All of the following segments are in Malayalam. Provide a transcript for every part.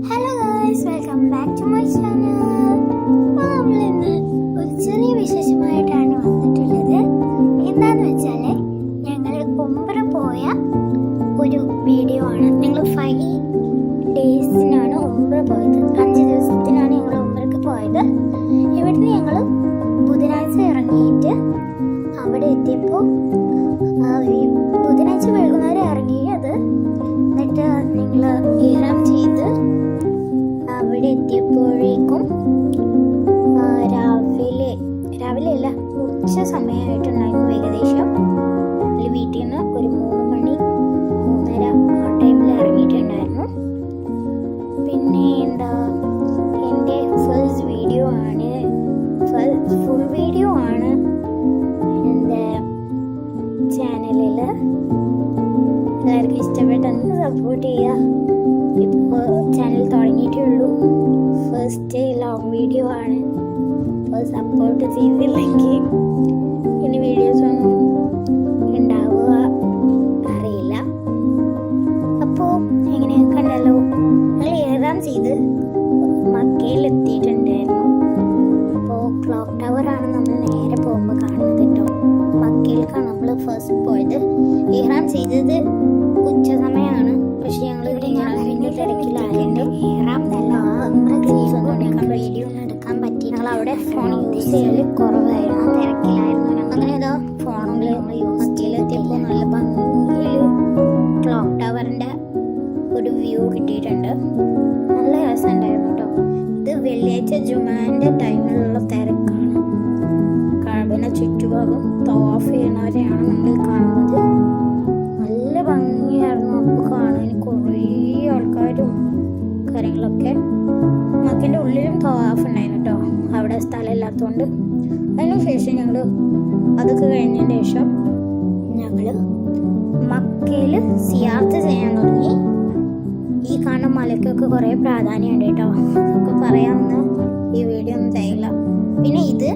Hello guys, welcome back to my channel. നമ്മൾ ഇന്ന് ഒരു ചെറിയ വിശേഷമായിട്ടാണ് വന്നിട്ടുള്ളത്. എന്താന്ന് വെച്ചാൽ ഞങ്ങൾ ഒമ്പര പോയ ഒരു വീഡിയോ ആണ്. ഞങ്ങൾ 5 ഡേയ്സിനാണ് ഒമ്പര പോയത്. 5 ദിവസത്തിനാണ് ഞങ്ങൾ ഒമ്പരക്ക് പോയത്. ഇവിടുന്ന് ഞങ്ങൾ ബുധനാഴ്ച ഇറങ്ങിയിട്ട് അവിടെ എത്തിയപ്പോൾ ബുധനാഴ്ച വൈകുന്നേരം ഇറങ്ങിയത്. എന്നിട്ട് നിങ്ങൾ ഇഹ്റാം ചെയ്ത് അവിടെ എത്തിയപ്പോഴേക്കും രാവിലെ അല്ല, ഉച്ച സമയമായിട്ടുണ്ടായിരുന്നു ഏകദേശം. അതിൽ വീട്ടിൽ നിന്ന് ഒരു 3 മണി 3:30 ആ ടൈമിൽ ഇറങ്ങിയിട്ടുണ്ടായിരുന്നു. പിന്നെ എന്താ, എൻ്റെ ഫസ്റ്റ് വീഡിയോ ആണ്, ഫുൾ വീഡിയോ ആണ് എൻ്റെ ചാനലിൽ. എല്ലാവർക്കും ഇഷ്ടപ്പെട്ടെന്ന് സപ്പോർട്ട് ചെയ്യുക. ഇപ്പോൾ ചാനൽ തുടങ്ങിയിട്ടേ ഉള്ളൂ, ഫസ്റ്റ് ലോങ് വീഡിയോ ആണ്. അപ്പോൾ സപ്പോർട്ട് ചെയ്തില്ലെങ്കിൽ ഇനി വീഡിയോസൊന്നും ഉണ്ടാവുക അറിയില്ല. അപ്പോൾ എങ്ങനെ കണ്ടല്ലോ, ഞങ്ങൾ ഇഹ്റാം ചെയ്ത് മക്കയിൽ എത്തിയിട്ടുണ്ടായിരുന്നു. അപ്പോൾ ക്ലോക്ക് ടവറാണ് നമ്മൾ നേരെ പോകുമ്പോൾ കാണുന്നത് കേട്ടോ. മക്കയിലേക്കാണ് നമ്മൾ ഫസ്റ്റ് പോയത്. ഇഹ്റാം ചെയ്തത് ഉച്ച സമയമാണ്. പക്ഷെ ഞങ്ങൾ തിരക്കിലായതുകൊണ്ട് വീഡിയോ ഒന്നും എടുക്കാൻ പറ്റി. ഞങ്ങൾ അവിടെ ഫോൺ യൂസ് ചെയ്യൽ കുറവായിരുന്നു, തിരക്കിലായിരുന്നു. അങ്ങനെ ഏതോ ഫോണിൽ നമ്മൾ മക്കയിലെത്തിയപ്പോൾ നല്ല ഭംഗിയിൽ ക്ലോക്ക് ടവറിൻ്റെ ഒരു വ്യൂ കിട്ടിയിട്ടുണ്ട്. നല്ല രസമുണ്ടായിരുന്നു കേട്ടോ. ഇത് വെള്ളിയാഴ്ച ജുമാൻ്റെ ടൈമിലുള്ള തിരക്കാണ്. കഅബയുടെ ചുറ്റുഭാഗം തവാഫ് ചെയ്യുന്നവരെയാണ് നമ്മൾ കാണുന്നത്. നല്ല ഭംഗിയായിരുന്നു. അപ്പോൾ കാണാൻ കുറേ ആൾക്കാരും കാര്യങ്ങളൊക്കെ. മക്കൻ്റെ ഉള്ളിലും തവാഫ് ഉണ്ടായിരുന്നു കേട്ടോ, അവിടെ സ്ഥലമില്ലാത്തതുകൊണ്ട്. അതിനുശേഷം ഞങ്ങൾ അതൊക്കെ കഴിഞ്ഞതിന് ശേഷം ഞങ്ങൾ മക്കയിൽ സിയാർത്ത് ചെയ്യാൻ തുടങ്ങി. ഈ കാണുന്ന മലയ്ക്കൊക്കെ കുറേ പ്രാധാന്യമുണ്ട് കേട്ടോ. അതൊക്കെ പറയാമെന്ന് ഈ വീഡിയോ ഒന്നും ചെയ്യില്ല. പിന്നെ ഇത്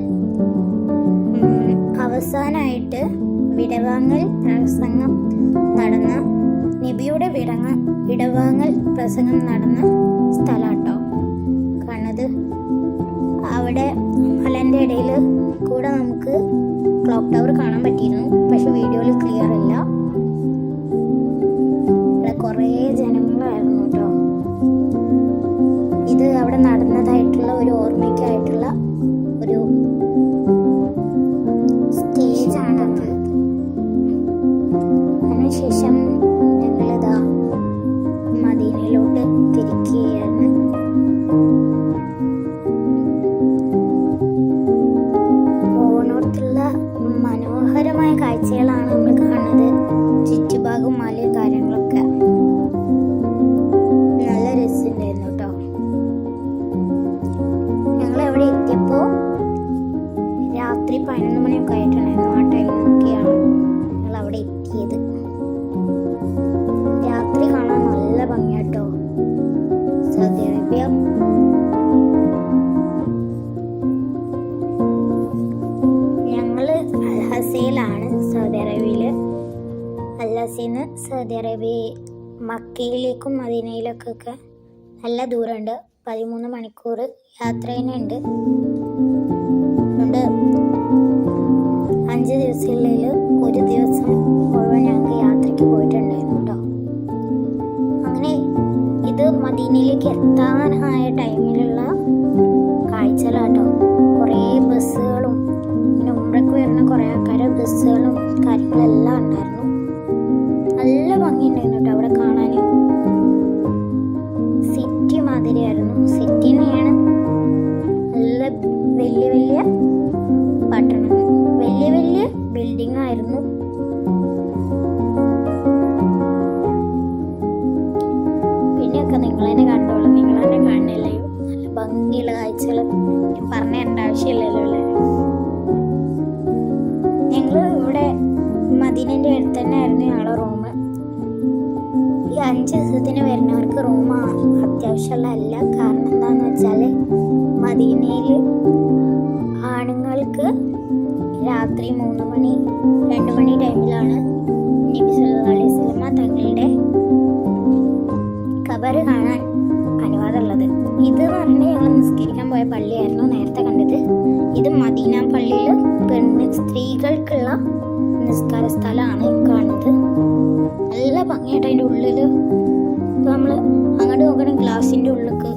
അവസാനമായിട്ട് വിടവാങ്ങൽ പ്രസംഗം നടന്ന നബിയുടെ വിടവാങ്ങൽ പ്രസംഗം നടന്ന സ്ഥലമാട്ടോ കാണുന്നത്. അവിടെ മലൻ്റെ ഇടയിൽ കൂടെ നമുക്ക് ക്ലോക്ക് ടവർ കാണാൻ പറ്റിയിരുന്നു. പക്ഷെ വീഡിയോയിൽ ക്ലിയർ ഇല്ല. ഇവിടെ കുറേ ജനങ്ങളായിരുന്നു കേട്ടോ. ഇത് അവിടെ നടന്നതായിട്ടുള്ള ഒരു ഓർമ്മയ്ക്കായിട്ടുള്ള ഒരു സ്റ്റേജാണത്. അതിനുശേഷം ഞങ്ങളിതാ മദീനയിലോട്ട് തിരിക്കുകയാണ്. ഓണോർത്തുള്ള മനോഹരമായ കാഴ്ചകളാണ് നമ്മൾ കാണുന്നത്. ചുറ്റുഭാഗം മലയും കാര്യങ്ങളൊക്കെ നല്ല രസമുണ്ടായിരുന്നു കേട്ടോ. ഞങ്ങൾ അവിടെ എത്തിയപ്പോൾ രാത്രി 11 മണിയൊക്കെ ആയിട്ടുണ്ടായിരുന്നു. ആ ടൈമൊക്കെയാണ് ഞങ്ങൾ അവിടെ എത്തിയത്. രാത്രി കാണാൻ നല്ല ഭംഗിയാട്ടോ സൗദി അറേബ്യ. ഞങ്ങള് അൽഹസയിലാണ്, സൗദി അറേബ്യയില്. അൽഹസയിന്ന് സൗദി അറേബ്യ മക്കയിലേക്കും മദീനയിലേക്കൊക്കെ നല്ല ദൂരമുണ്ട്. 13 മണിക്കൂർ യാത്ര തന്നെയുണ്ട്. അതുകൊണ്ട് 5 ദിവസങ്ങളിൽ ഒരു ദിവസം മുഴുവൻ ഞങ്ങൾക്ക് യാത്രയ്ക്ക് പോയിട്ടുണ്ടായിരുന്നു കേട്ടോ. അങ്ങനെ ഇത് മദീനയിലേക്ക് എത്താനായ ടൈമിലുള്ള കാഴ്ചകളാട്ടോ. കുറേ ബസ്സുകളും പിന്നെ ഉംറയ്ക്ക് വരുന്ന കുറേ ആൾക്കാരെ ബസ്സുകളും കാര്യങ്ങളെല്ലാം ഉണ്ടായിരുന്നു. നല്ല ഭംഗിയുണ്ടായിരുന്നു കേട്ടോ അവിടെ കാണാൻ. സിറ്റി മാതിരിയായിരുന്നു. സിറ്റി തന്നെയാണ്. നല്ല വലിയ വലിയ പട്ടണം, വലിയ വലിയ ബിൽഡിംഗ് ആയിരുന്നു. പിന്നെയൊക്കെ നിങ്ങൾ തന്നെ കണ്ടോളൂ. നിങ്ങൾ തന്നെ കാണില്ലയോ, നല്ല ഭംഗിയുള്ള കാഴ്ചകൾ പറഞ്ഞു തരേണ്ട ആവശ്യമില്ലല്ലോ അല്ലേ. ഞങ്ങൾ ഇവിടെ മദീനൻ്റെ അടുത്ത് തന്നെ ആയിരുന്നു ഞങ്ങളുടെ റൂം. ഈ 5 ദിവസത്തിന് വരുന്നവർക്ക് റൂം അത്യാവശ്യമുള്ളതല്ല. കാരണം എന്താണെന്ന് വെച്ചാൽ മദീനയിൽ ആണുങ്ങൾക്ക് രാത്രി 3 മണി 2 മണി ടൈമിലാണ് നബി സല്ലല്ലാഹു അലൈഹി വസല്ലമ തങ്ങളുടെ ഖബർ കാണാൻ അനുവാദം പോയ പള്ളിയായിരുന്നു നേരത്തെ കണ്ടത്. ഇത് മദീന പള്ളിയിൽ സ്ത്രീകൾക്കുള്ള നിസ്കാര സ്ഥലമാണ് കാണുന്നത്. നല്ല ഭംഗിയായിട്ട് അതിൻ്റെ ഉള്ളിൽ ഇപ്പോൾ നമ്മൾ അങ്ങോട്ട് നോക്കണ ഗ്ലാസിൻ്റെ ഉള്ളിലേക്ക്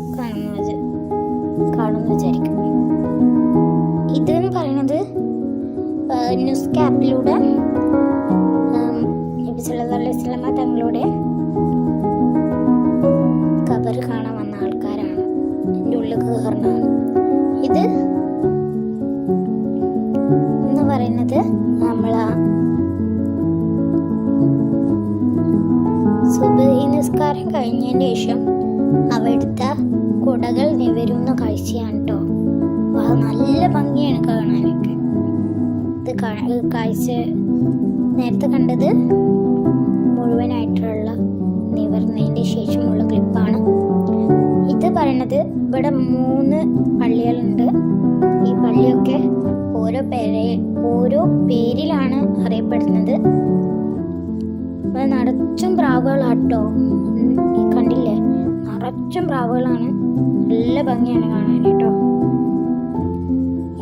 കാണുമെന്ന് വിചാരിക്കും. ഇതെന്ന് പറയുന്നത് ന്യൂസ് ക്യാപ്പിലൂടെ നബി സല്ലല്ലാഹു അലൈഹി വസല്ലമ തങ്ങളുടെ ഖബർ കാണാൻ വന്ന ആൾക്കാരാണ് എൻ്റെ ഉള്ളിൽ കയറുന്നതാണ്. ഇത് എന്ന് പറയുന്നത് നമ്മളെ സുബ്ഹി നിസ്കാരം കഴിഞ്ഞതിന് ശേഷം അവിടുത്തെ കുടകൾ നിവരുന്ന കാഴ്ചയാണ് കേട്ടോ. നല്ല ഭംഗിയാണ് കാണാനൊക്കെ. ഇത് കാഴ്ച നേരത്തെ കണ്ടത് മുഴുവനായിട്ടുള്ള നിവർന്നതിൻ്റെ ശേഷമുള്ള ക്ലിപ്പാണ്. ഇത് പറയണത് ഇവിടെ 3 പള്ളികളുണ്ട്. ഈ പള്ളിയൊക്കെ ഓരോ പേരിലാണ് അറിയപ്പെടുന്നത്. നിറച്ചും പ്രാവുകളാട്ടോ. ഈ കണ്ടില്ലേ, നിറച്ചും പ്രാവുകളാണ്. നല്ല ഭംഗിയാണ് കാണാൻ കേട്ടോ.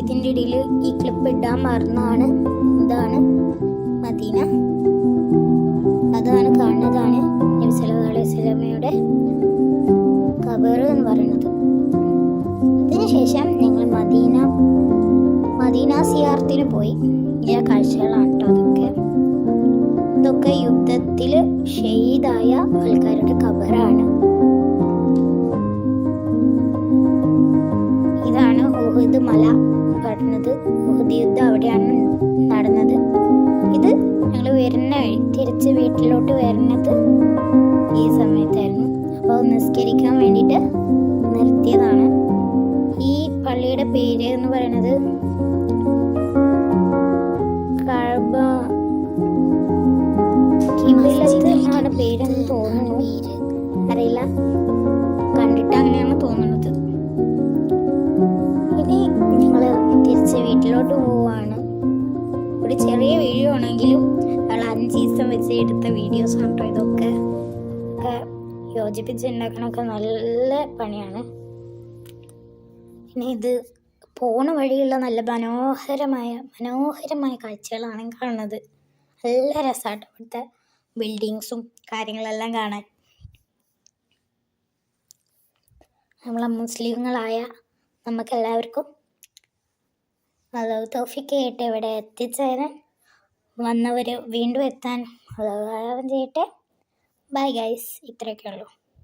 ഇതിൻ്റെ ഇടയിൽ ഈ ക്ലിപ്പ് ഇടാൻ മറന്നാണ്. ഇതാണ് മദീന, അതാണ് കാണുന്നതാണ് നബി സല്ലല്ലാഹു അലൈഹി വസല്ലമയുടെ ഖബർ എന്ന് പറയുന്നത്. അതിനുശേഷം ഞങ്ങൾ മദീന സിയാറത്തിന് പോയി. ഇങ്ങനെ കാഴ്ചകളാണ് കേട്ടോ. ഇതൊക്കെ യുദ്ധത്തിൽ ഷഹീദായ ആൾക്കാരുടെ ഖബറാണ്. ഇതാണ് ഉഹുദ് മല പറഞ്ഞത്. ഉഹുദ് യുദ്ധം അവിടെയാണ് നടന്നത്. ഇത് ഞങ്ങൾ തിരിച്ച് വീട്ടിലോട്ട് വരുന്നത് ഈ സമയത്തായിരുന്നു. അപ്പോൾ നിസ്കരിക്കാൻ വേണ്ടിയിട്ട് നിർത്തിയതാണ്. ഈ പള്ളിയുടെ പേര് എന്ന് പറയുന്നത് കഅബ എന്നാണ് പേരെന്ന് തോന്നുന്നു, അറിയില്ല, കണ്ടിട്ട് അങ്ങനെയാണ് തോന്നുന്നത്. ഇനി ഞങ്ങൾ തിരിച്ച് വീട്ടിലോട്ട് പോവുകയാണ്. ഒരു ചെറിയ വീഡിയോ ആണെങ്കിലും ഞങ്ങൾ 5 ദിവസം വെച്ച് എടുത്ത വീഡിയോസ് ആണ് കേട്ടോ. ഇതൊക്കെ യോജിപ്പിച്ചുണ്ടാക്കണമൊക്കെ നല്ല പണിയാണ്. ഇനി ഇത് പോണ വഴിയുള്ള നല്ല മനോഹരമായ കാഴ്ചകളാണ് കാണുന്നത്. നല്ല രസമായിട്ട് ഇവിടുത്തെ ബിൽഡിങ്സും കാര്യങ്ങളെല്ലാം കാണാൻ. നമ്മളെ മുസ്ലിങ്ങളായ നമുക്കെല്ലാവർക്കും അല്ലാഹു തൗഫീഖ് ചെയ്യട്ടെ. ഇവിടെ എത്തിച്ചേരാൻ വന്നവർ വീണ്ടും എത്താൻ അല്ലാഹു ചെയ്യട്ടെ. ബൈ ഗൈസ്, ഇത്രയൊക്കെ ഉള്ളൂ.